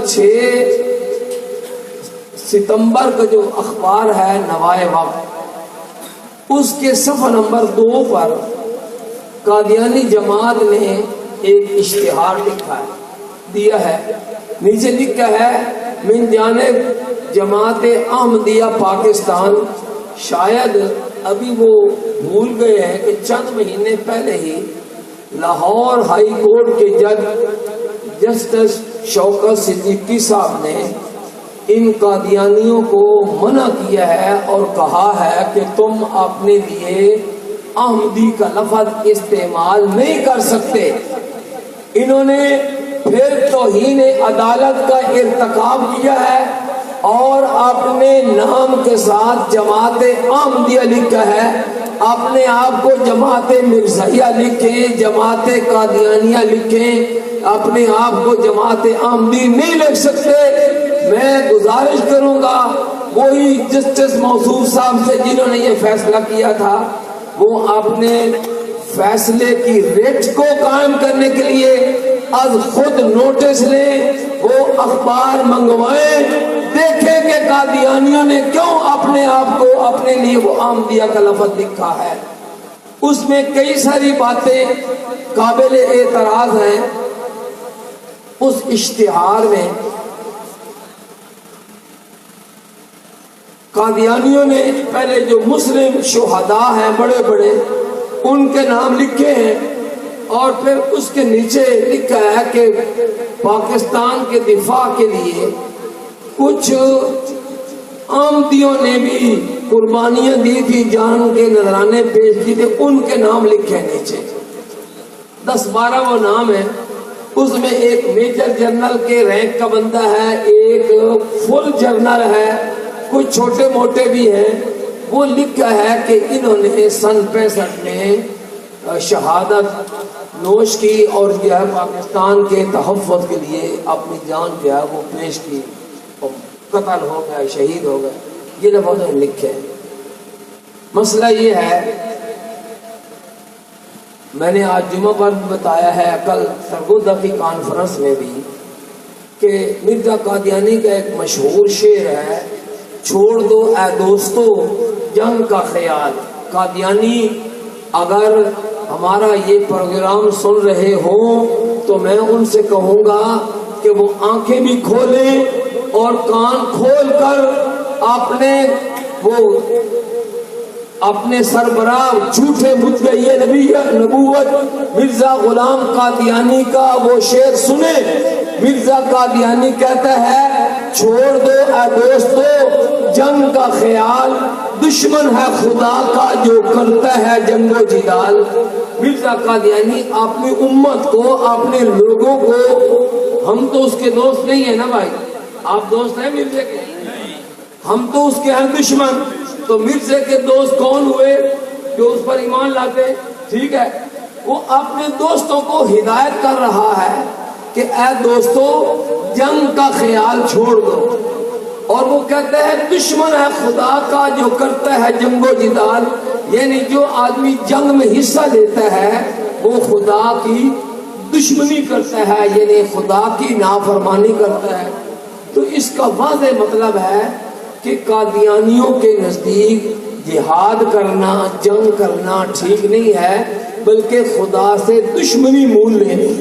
6 ستمبر کا جو اخبار ہے نوائے وقت، اس کے صفحہ نمبر 2 پر قادیانی جماعت نے ایک اشتہار لکھا ہے، دیا ہے. نیچے لکھا ہے من جانب جماعت احمدیہ پاکستان. شاید ابھی وہ بھول گئے ہیں کہ چند مہینے پہلے ہی لاہور ہائی کورٹ کے جج جسٹس شوکت صدیقی صاحب نے ان قادیانیوں کو منع کیا ہے اور کہا ہے کہ تم اپنے لیے احمدی کا لفظ استعمال نہیں کر سکتے. انہوں نے پھر توہین عدالت کا ارتکاب کیا ہے اور اپنے نام کے ساتھ جماعت احمدیہ لکھا ہے. اپنے آپ کو جماعت مرزائیہ لکھیں، جماعت قادیانیہ لکھیں، اپنے آپ کو جماعت احمدی نہیں لکھ سکتے. میں گزارش کروں گا وہی جسٹس موصوف صاحب سے جنہوں نے یہ فیصلہ کیا تھا، وہ اپنے فیصلے کی ریٹ کو قائم کرنے کے لیے از خود نوٹس لیں، وہ اخبار منگوائیں، دیکھیں کہ قادیانیوں نے کیوں اپنے آپ کو اپنے لیے وہ احمدیہ کا لفظ لکھا ہے. اس میں کئی ساری باتیں قابل اعتراض ہیں. اس اشتہار میں قادیانیوں نے پہلے جو مسلم شہداء ہیں بڑے بڑے ان کے نام لکھے ہیں، اور پھر اس کے نیچے لکھا ہے کہ پاکستان کے دفاع کے لیے کچھ احمدیوں نے بھی قربانیاں دی تھی، جان کے نذرانے پیش کیے تھے، ان کے نام لکھے ہیں نیچے. 10-12 وہ نام ہیں. اس میں ایک میجر جنرل کے رینک کا بندہ ہے، ایک فل جنرل ہے، کچھ چھوٹے موٹے بھی ہیں. وہ لکھا ہے کہ انہوں نے سن 65 میں شہادت نوش کی اور جو ہے پاکستان کے تحفظ کے لیے اپنی جان جو ہے وہ پیش کی اور قتل ہو گیا، شہید ہو گئے. یہ لفظ لکھے. مسئلہ یہ ہے، میں نے آج جمعہ پر بتایا ہے، کل سرگودا کی کانفرنس میں بھی، کہ مرزا قادیانی کا ایک مشہور شعر ہے، چھوڑ دو اے دوستو جنگ کا خیال. قادیانی اگر ہمارا یہ پروگرام سن رہے ہوں تو میں ان سے کہوں گا کہ وہ آنکھیں بھی کھولیں اور کان کھول کر اپنے سربراہ جھوٹے مدعی نبوت مرزا غلام قادیانی کا وہ شعر سنیں. مرزا قادیانی کہتا ہے چھوڑ دو اے دوستو جنگ کا خیال، دشمن ہے خدا کا جو کرتا ہے جنگ و جدال. مرزا قادیانی اپنی امت کو، اپنے لوگوں کو، ہم تو اس کے دوست نہیں ہیں نا بھائی، آپ دوست ہیں مرزا کے؟ ہم تو اس کے ہیں دشمن. تو مرزا کے دوست کون ہوئے؟ جو اس پر ایمان لاتے. ٹھیک ہے، وہ اپنے دوستوں کو ہدایت کر رہا ہے کہ اے دوستو جنگ کا خیال چھوڑ دو. اور وہ کہتے ہیں دشمن ہے خدا کا جو کرتا ہے جنگ و جدال، یعنی جو آدمی جنگ میں حصہ لیتا ہے وہ خدا کی دشمنی کرتا ہے، یعنی خدا کی نافرمانی کرتا ہے. تو اس کا واضح مطلب ہے کہ قادیانیوں کے نزدیک جہاد کرنا، جنگ کرنا ٹھیک نہیں ہے، بلکہ خدا سے دشمنی مول لینی.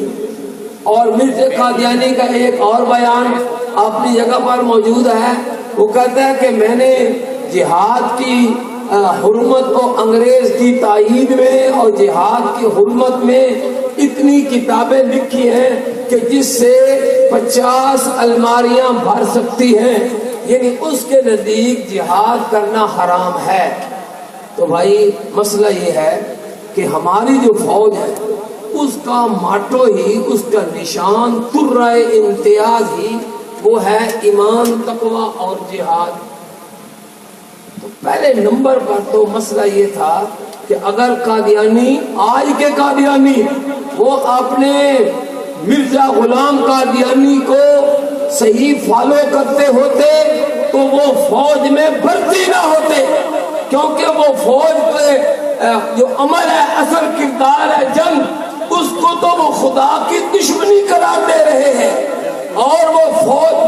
اور مرزا قادیانی کا ایک اور بیان اپنی جگہ پر موجود ہے. وہ کہتا ہے کہ میں نے جہاد کی حرمت کو انگریز کی تائید میں اور جہاد کی حرمت میں اتنی کتابیں لکھی ہیں کہ جس سے 50 الماریاں بھر سکتی ہیں. یعنی اس کے نزدیک جہاد کرنا حرام ہے. تو بھائی مسئلہ یہ ہے کہ ہماری جو فوج ہے اس کا ماٹو ہی، اس کا نشان ترہ امتیاز ہی وہ ہے ایمان، تقوی اور جہاد. تو پہلے نمبر پر تو مسئلہ یہ تھا کہ اگر قادیانی، آج کے قادیانی، وہ اپنے مرزا غلام قادیانی کو صحیح فالو کرتے ہوتے تو وہ فوج میں بھرتی نہ ہوتے، کیونکہ وہ فوج پہ جو عمل ہے، اثر کردار ہے جنگ، اس کو تو وہ خدا کی دشمنی قرار دے رہے ہیں. اور وہ فوج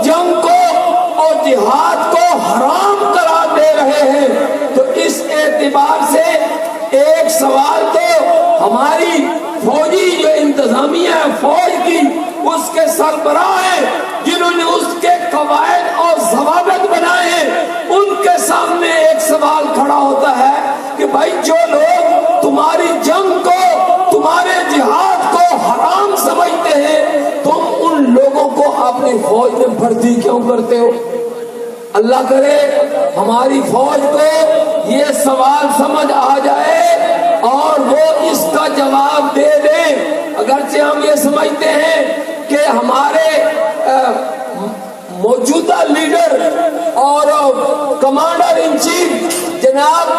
سربراہ ہیں جنہوں نے اس کے قواعد اور ضوابط بنائے ہیں، ان کے سامنے ایک سوال کھڑا ہوتا ہے کہ بھائی جو لوگ تمہاری جنگ کو، تمہارے جہاد کو حرام سمجھتے ہیں، تم ان لوگوں کو اپنی فوج میں بھرتی کیوں کرتے ہو؟ اللہ کرے ہماری فوج کو یہ سوال سمجھ آ جائے اور وہ اس کا جواب دے دیں۔ اگرچہ ہم یہ سمجھتے ہیں کہ ہمارے موجودہ لیڈر اور کمانڈر ان چیف جناب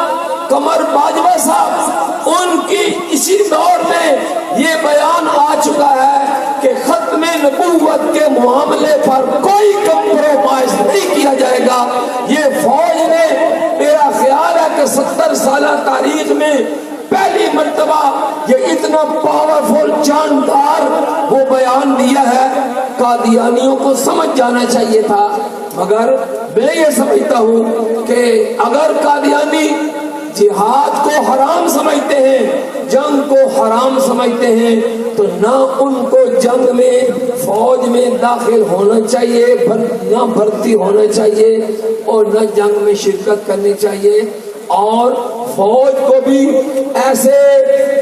قمر باجوہ صاحب، ان کی اسی دور میں یہ بیان آ چکا ہے کہ ختم نبوت کے معاملے پر کوئی کمپرومائز نہیں کیا جائے گا۔ یہ فوج نے میرا خیال ہے کہ 70 سالہ تاریخ میں پہلی مرتبہ یہ اتنا پاورفل جاندار وہ بیان دیا ہے۔ قادیانیوں کو سمجھ جانا چاہیے تھا، مگر میں یہ سمجھتا ہوں کہ اگر قادیانی جہاد کو حرام سمجھتے ہیں، جنگ کو حرام سمجھتے ہیں، تو نہ ان کو جنگ میں فوج میں داخل ہونا چاہیے، نہ بھرتی ہونا چاہیے، اور نہ جنگ میں شرکت کرنی چاہیے۔ اور فوج کو بھی ایسے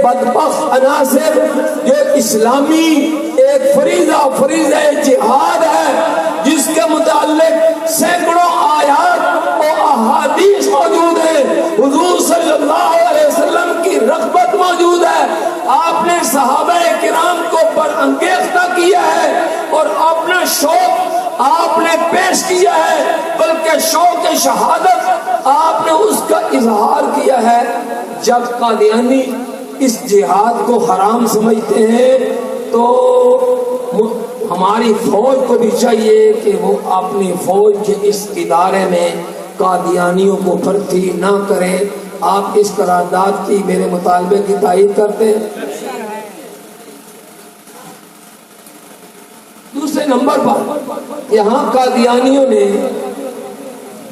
بدبخت عناصر جو اسلامی ایک فریضہ جہاد ہے جس کے متعلق سینکڑوں آیات اور احادیث موجود ہیں، حضور صلی اللہ علیہ وسلم کی رغبت موجود ہے، آپ نے صحابہ کرام کو برانگیختہ کیا ہے اور اپنا شوق آپ نے پیش کیا ہے، بلکہ شوق شہادت آپ نے اس کا اظہار کیا ہے۔ جب قادیانی اس جہاد کو حرام سمجھتے ہیں تو ہماری فوج کو بھی چاہیے کہ وہ اپنی فوج کے اس ادارے میں قادیانیوں کو بھرتی نہ کریں۔ آپ اس قرارداد کی میرے مطالبے کی تائید کرتے ہیں؟ دوسرے نمبر پر یہاں قادیانیوں نے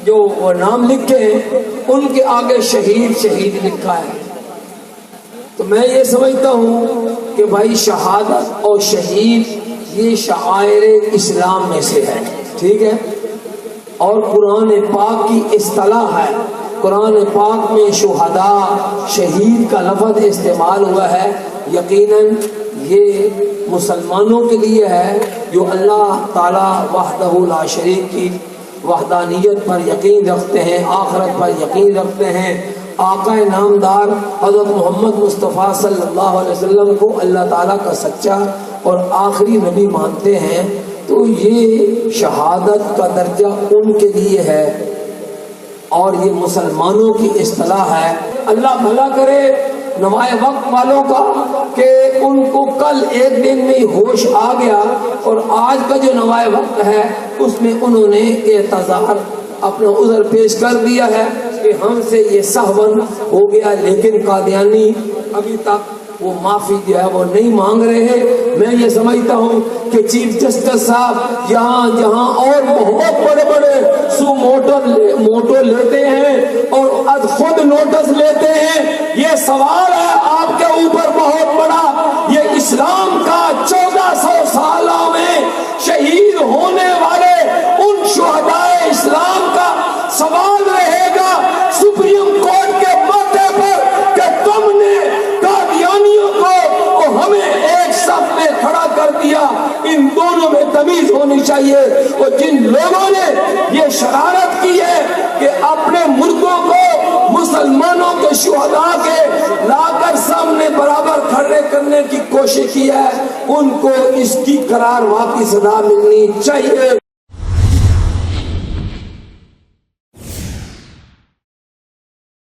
جو وہ نام لکھے ہیں ان کے آگے شہید لکھا ہے، تو میں یہ سمجھتا ہوں کہ بھائی شہادت اور شہید یہ شعائر اسلام میں سے ہے، ٹھیک ہے، اور قرآن پاک کی اصطلاح ہے۔ قرآن پاک میں شہداء، شہید کا لفظ استعمال ہوا ہے۔ یقیناً یہ مسلمانوں کے لیے ہے جو اللہ تعالی وحدہ لا شریک کی وحدانیت پر یقین رکھتے ہیں، آخرت پر یقین رکھتے ہیں، آقا نامدار حضرت محمد مصطفیٰ صلی اللہ علیہ وسلم کو اللہ تعالیٰ کا سچا اور آخری نبی مانتے ہیں، تو یہ شہادت کا درجہ ان کے لیے ہے اور یہ مسلمانوں کی اصطلاح ہے۔ اللہ بھلا کرے نوائے وقت والوں کا کہ ان کو کل ایک دن میں ہوش آ گیا اور آج کا جو نوائے وقت ہے اس میں انہوں نے اعتذار اپنا عذر پیش کر دیا ہے کہ ہم سے یہ سہون ہو گیا، لیکن قادیانی ابھی تک وہ معافی جو ہے وہ نہیں مانگ رہے ہیں۔ میں یہ سمجھتا ہوں کہ چیف جسٹس صاحب جہاں اور بہت بڑے بڑے سو موٹو لیتے ہیں اور خود نوٹس لیتے ہیں، یہ سوال ہے آپ کے اوپر بہت بڑا، یہ اسلام کا 1400 سالہ میں شہید ہونے والے ان شہداء اسلام کا سوال رہے گا سپریم کورٹ کے ماتھے پر کہ تم نے قادیانیوں کو اور ہمیں ایک صف میں کھڑا کر دیا۔ ان دونوں میں تمیز ہونی چاہیے، اور جن لوگوں نے یہ شرارت کی ہے کہ اپنے مردوں کو مسلمانوں کے شہداء کے لا کر سامنے برابر کھڑے کرنے کی کوشش کی ہے، ان کو اس کی قرار واقعی سزا ملنی چاہیے۔